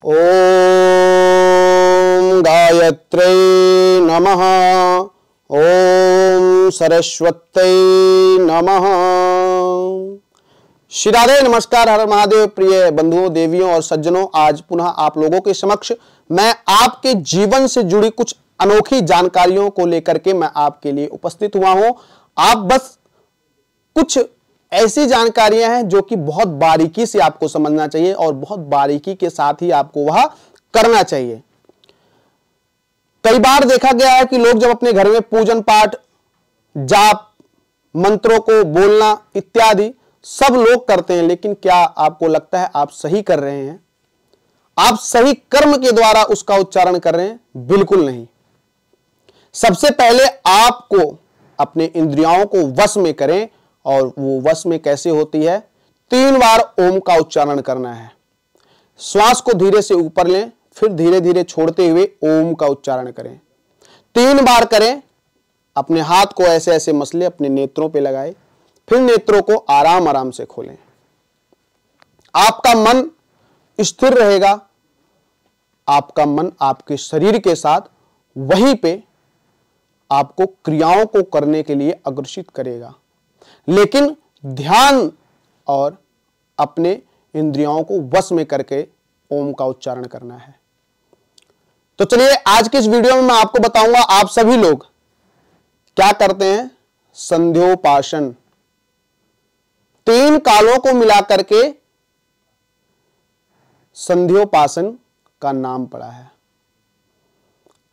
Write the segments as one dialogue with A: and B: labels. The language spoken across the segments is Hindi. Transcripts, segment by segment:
A: ओम गायत्रै नमः। ओम सरस्वत्यै नमः। श्री राधे, नमस्कार, हर महादेव। प्रिय बंधुओं, देवियों और सज्जनों, आज पुनः आप लोगों के समक्ष मैं आपके जीवन से जुड़ी कुछ अनोखी जानकारियों को लेकर के मैं आपके लिए उपस्थित हुआ हूं। आप बस कुछ ऐसी जानकारियां हैं जो कि बहुत बारीकी से आपको समझना चाहिए और बहुत बारीकी के साथ ही आपको वह करना चाहिए। कई बार देखा गया है कि लोग जब अपने घर में पूजन पाठ, जाप, मंत्रों को बोलना इत्यादि सब लोग करते हैं, लेकिन क्या आपको लगता है आप सही कर रहे हैं? आप सही कर्म के द्वारा उसका उच्चारण कर रहे हैं? बिल्कुल नहीं। सबसे पहले आपको अपने इंद्रियों को वश में करें, और वो वश में कैसे होती है? 3 बार ओम का उच्चारण करना है। श्वास को धीरे से ऊपर लें, फिर धीरे धीरे छोड़ते हुए ओम का उच्चारण करें। 3 बार करें। अपने हाथ को ऐसे ऐसे मसले अपने नेत्रों पे लगाए, फिर नेत्रों को आराम आराम से खोलें। आपका मन स्थिर रहेगा। आपका मन आपके शरीर के साथ वहीं पे आपको क्रियाओं को करने के लिए अग्रसित करेगा, लेकिन ध्यान और अपने इंद्रियों को वश में करके ओम का उच्चारण करना है। तो चलिए, आज के इस वीडियो में मैं आपको बताऊंगा आप सभी लोग क्या करते हैं। संध्योपासन, 3 कालों को मिलाकर के संध्योपासन का नाम पड़ा है,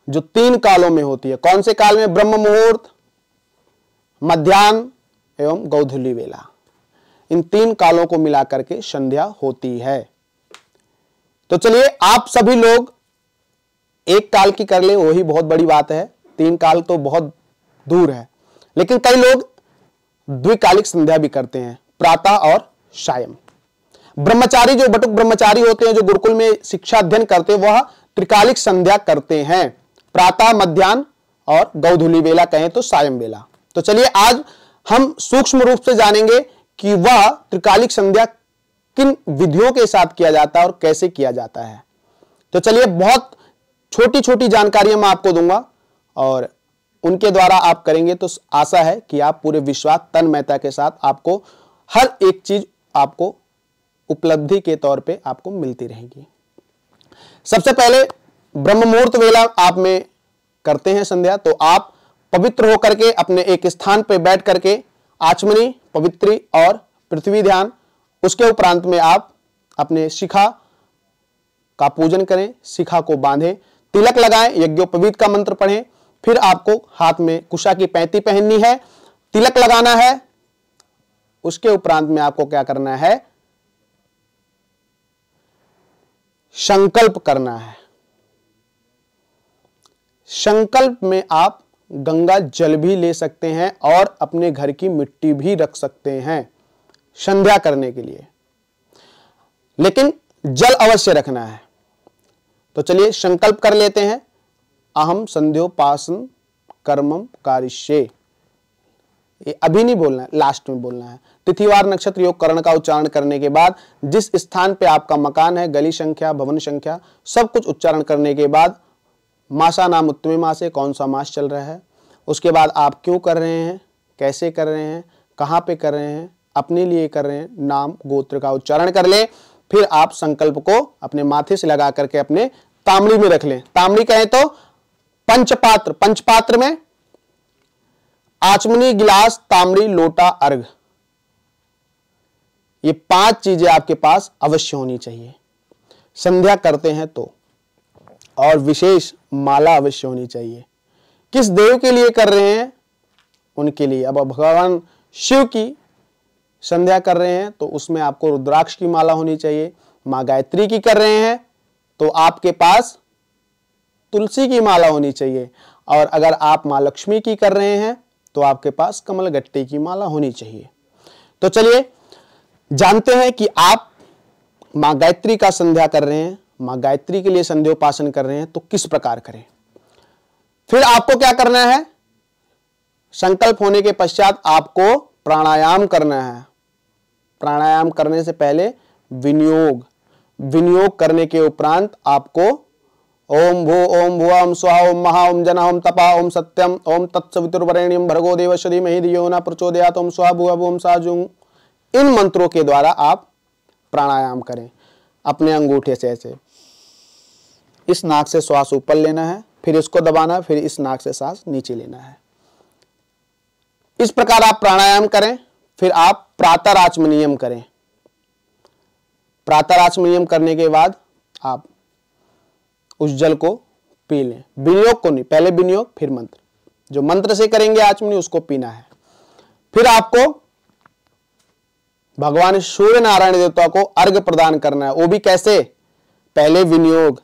A: जो 3 कालों में होती है। कौन से काल में? ब्रह्म मुहूर्त, मध्याह्न एवं गोधूली वेला। इन 3 कालों को मिलाकर के संध्या होती है। तो चलिए, आप सभी लोग एक काल की कर ले, वही बहुत बड़ी बात है। 3 काल तो बहुत दूर है, लेकिन कई लोग द्विकालिक संध्या भी करते हैं, प्रातः और सायं। ब्रह्मचारी, जो बटुक ब्रह्मचारी होते हैं, जो गुरुकुल में शिक्षा अध्ययन करते हैं, वह त्रिकालिक संध्या करते हैं, प्रातः, मध्याह्न और गोधूली वेला कहें तो सायं वेला। तो चलिए, आज हम सूक्ष्म रूप से जानेंगे कि वह त्रिकालिक संध्या किन विधियों के साथ किया जाता है और कैसे किया जाता है। तो चलिए, बहुत छोटी छोटी जानकारियां मैं आपको दूंगा और उनके द्वारा आप करेंगे तो आशा है कि आप पूरे विश्वास तन्मयता के साथ आपको हर एक चीज आपको उपलब्धि के तौर पे आपको मिलती रहेगी। सबसे पहले ब्रह्म मुहूर्त वेला आप में करते हैं संध्या, तो आप पवित्र होकर के अपने एक स्थान पर बैठ करके आचमनी, पवित्री और पृथ्वी ध्यान, उसके उपरांत में आप अपने शिखा का पूजन करें, शिखा को बांधें, तिलक लगाएं, यज्ञोपवीत का मंत्र पढ़ें। फिर आपको हाथ में कुशा की पैंती पहननी है, तिलक लगाना है। उसके उपरांत में आपको क्या करना है? संकल्प करना है। संकल्प में आप गंगा जल भी ले सकते हैं और अपने घर की मिट्टी भी रख सकते हैं संध्या करने के लिए, लेकिन जल अवश्य रखना है। तो चलिए, संकल्प कर लेते हैं। अहम संध्योपासन कर्मम कारिष्ये। ये अभी नहीं बोलना है, लास्ट में बोलना है। तिथिवार, नक्षत्र, योग, करण का उच्चारण करने के बाद जिस स्थान पे आपका मकान है, गली संख्या, भवन संख्या, सब कुछ उच्चारण करने के बाद मासा नाम उत्तमे मासे, कौन सा मास चल रहा है, उसके बाद आप क्यों कर रहे हैं, कैसे कर रहे हैं, कहाँ पे कर रहे हैं, अपने लिए कर रहे हैं, नाम गोत्र का उच्चारण कर लें। फिर आप संकल्प को अपने माथे से लगा करके अपने तांबड़ी में रख लें। तांबड़ी कहें तो पंचपात्र, पंचपात्र में आचमनी, गिलास, तांबड़ी, लोटा, अर्घ, ये 5 चीजें आपके पास अवश्य होनी चाहिए संध्या करते हैं तो। और विशेष माला अवश्य होनी चाहिए। किस देव के लिए कर रहे हैं? उनके लिए। अब भगवान शिव की संध्या कर रहे हैं तो उसमें आपको रुद्राक्ष की माला होनी चाहिए। मां गायत्री की कर रहे हैं तो आपके पास तुलसी की माला होनी चाहिए। और अगर आप मां लक्ष्मी की कर रहे हैं तो आपके पास कमल गट्टे की माला होनी चाहिए। तो चलिए, जानते हैं कि आप मां गायत्री का संध्या कर रहे हैं, मां गायत्री के लिए संध्योपासन कर रहे हैं, तो किस प्रकार करें। फिर आपको क्या करना है? संकल्प होने के पश्चात आपको प्राणायाम करना है। प्राणायाम करने से पहले विनियोग, विनियोग करने के उपरांत आपको ओम भू ओम भुवा ओम स्वाहा ओम महा ओम जना ओम तपा ओम सत्यम ओम तत्सवितुर्वरेण्यम भर्गो देवस्य धीमहि धियो न प्रचोदयात् ओम स्वाहा भुवा ओम साजुं, इन मंत्रों के द्वारा आप प्राणायाम करें। अपने अंगूठे से ऐसे इस नाक से श्वास ऊपर लेना है, फिर इसको दबाना है, फिर इस नाक से सांस नीचे लेना है। इस प्रकार आप प्राणायाम करें। फिर आप प्रातः आचमनीयम करें। प्रातः आचमनीयम करने के बाद आप उस जल को पी लें। विनियोग को नहीं, पहले विनियोग फिर मंत्र। जो मंत्र से करेंगे आचमनी उसको पीना है। फिर आपको भगवान सूर्य नारायण देवता को अर्घ्य प्रदान करना है। वो भी कैसे? पहले विनियोग,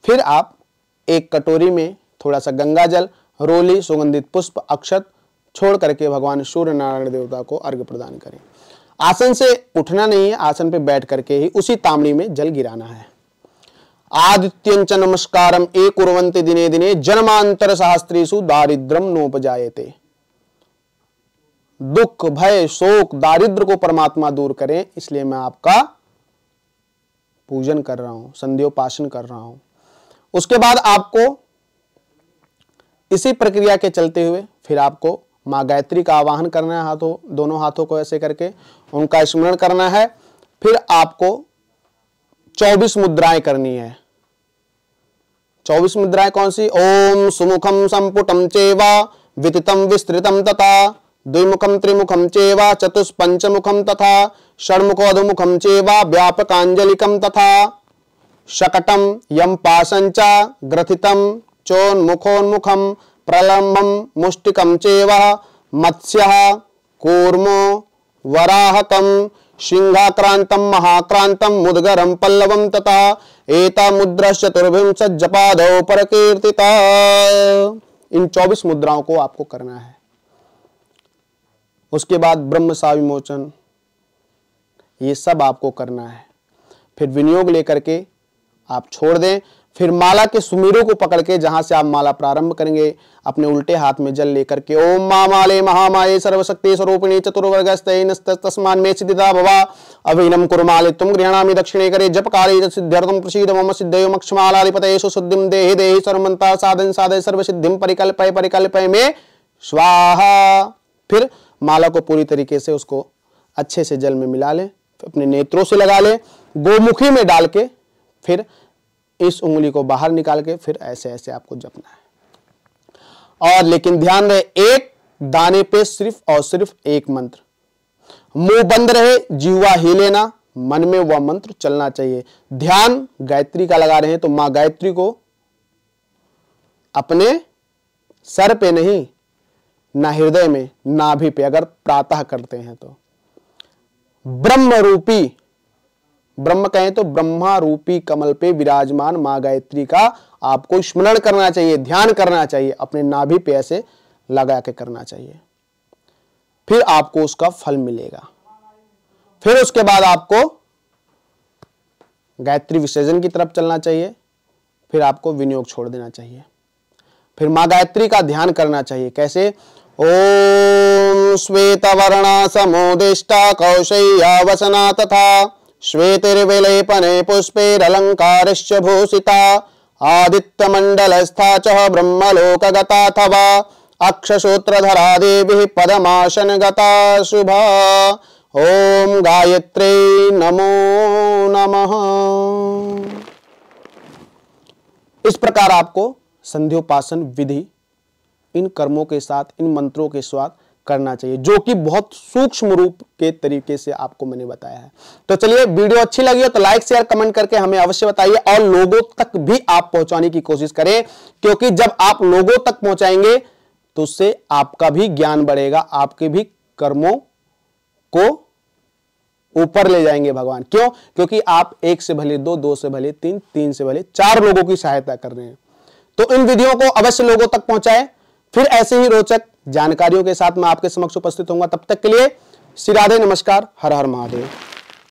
A: फिर आप एक कटोरी में थोड़ा सा गंगा जल, रोली, सुगंधित पुष्प, अक्षत छोड़ करके भगवान सूर्य नारायण देवता को अर्घ्य प्रदान करें। आसन से उठना नहीं है, आसन पे बैठ करके ही उसी तांबड़ी में जल गिराना है। आदित्यंच नमस्कारम ए कुर्वन्ति दिने दिने जन्मांतर सहस्त्रेषु दारिद्र्यम नोपजायते। दुख, भय, शोक, दारिद्र को परमात्मा दूर करें, इसलिए मैं आपका पूजन कर रहा हूं, संध्योपासन कर रहा हूं। उसके बाद आपको इसी प्रक्रिया के चलते हुए फिर आपको मां गायत्री का आवाहन करना है। दोनों हाथों को ऐसे करके उनका स्मरण करना है। फिर आपको 24 मुद्राएं करनी है। 24 मुद्राएं कौन सी? ओम सुमुखम संपुटम चेवा वितितम विस्तृतम तथा द्विमुखम त्रिमुखम चेवा चतुष्पंचमुखम तथा षण्मुखोऽधोमुखम चेवा व्यापकांजलिकम तथा शकटम यम पाशंच ग्रथितम चोन्मुखोन्मुखम प्रलम्बम मुष्टिकम चेवा मत्स्यः कूर्मो वराहकम सिंहाक्रांतम महाक्रांतम मुद्गरम पल्लवम तथा एता मुद्राश्चतुर्विंशत् जपादौ परकीर्तिता। इन 24 मुद्राओं को आपको करना है। उसके बाद ब्रह्म सा विमोचन, ये सब आपको करना है। फिर विनियोग लेकर के आप छोड़ दें। फिर माला के सुमेरु को पकड़ के जहां से आप माला प्रारंभ करेंगे, अपने उल्टे हाथ में जल लेकर के ओम मामाले महामाये सर्वशक्ति स्वरूपिणी चतुर्वर्गस्ते तस्मान् मे सिद्धिदा भवा अभिनम कुर्माले तुम गृह्णामि दक्षिणे करे जपकाले सिद्ध्यर्थम प्रसीद मम सिद्धयो मक्षमालाधिपतेषु शुद्धिं देहि देहि सर्वमन्ता साधन साधय सर्वसिद्धिं परिकल्पय परिकल्पय मे स्वाहा। फिर माला को पूरी तरीके से उसको अच्छे से जल में मिला लें, अपने नेत्रों से लगा लें, गोमुखी में डाल के फिर इस उंगली को बाहर निकाल के फिर ऐसे ऐसे आपको जपना है। और लेकिन ध्यान रहे, एक दाने पे सिर्फ और सिर्फ एक मंत्र। मुंह बंद रहे, जीवा हिले ना, मन में वह मंत्र चलना चाहिए। ध्यान गायत्री का लगा रहे हैं तो मां गायत्री को अपने सर पे नहीं, ना हृदय में, नाभि पे, अगर प्रातः करते हैं तो ब्रह्म रूपी, ब्रह्म कहें तो ब्रह्मा रूपी कमल पे विराजमान मां गायत्री का आपको स्मरण करना चाहिए, ध्यान करना चाहिए, अपने नाभि पे ऐसे लगा के करना चाहिए। फिर आपको उसका फल मिलेगा। फिर उसके बाद आपको गायत्री विसर्जन की तरफ चलना चाहिए। फिर आपको विनियोग छोड़ देना चाहिए। फिर मां गायत्री का ध्यान करना चाहिए। कैसे? ओम श्वेतवर्णा समोदिष्टा कौशल्या वसना तथा श्वेतिर्विलेपने पुष्पैरलंकारश्च भूषिता आदित्यमण्डलस्था च ब्रह्मलोकगताथवा अक्षसूत्रधरा देवी पदमासन गता शुभा। ओम गायत्रे नमो नमः। इस प्रकार आपको संध्योपासन विधि इन कर्मों के साथ, इन मंत्रों के साथ करना चाहिए, जो कि बहुत सूक्ष्म रूप के तरीके से आपको मैंने बताया है। तो चलिए, वीडियो अच्छी लगी हो तो लाइक शेयर कमेंट करके हमें अवश्य बताइए और लोगों तक भी आप पहुंचाने की कोशिश करें, क्योंकि जब आप लोगों तक पहुंचाएंगे तो उससे आपका भी ज्ञान बढ़ेगा, आपके भी कर्मों को ऊपर ले जाएंगे भगवान। क्यों? क्योंकि आप एक से भले दो, दो से भले तीन, तीन से भले चार लोगों की सहायता कर रहे हैं। तो इन वीडियो को अवश्य लोगों तक पहुंचाएं। फिर ऐसे ही रोचक जानकारियों के साथ मैं आपके समक्ष उपस्थित होऊंगा। तब तक के लिए श्री राधे, नमस्कार, हर हर महादेव।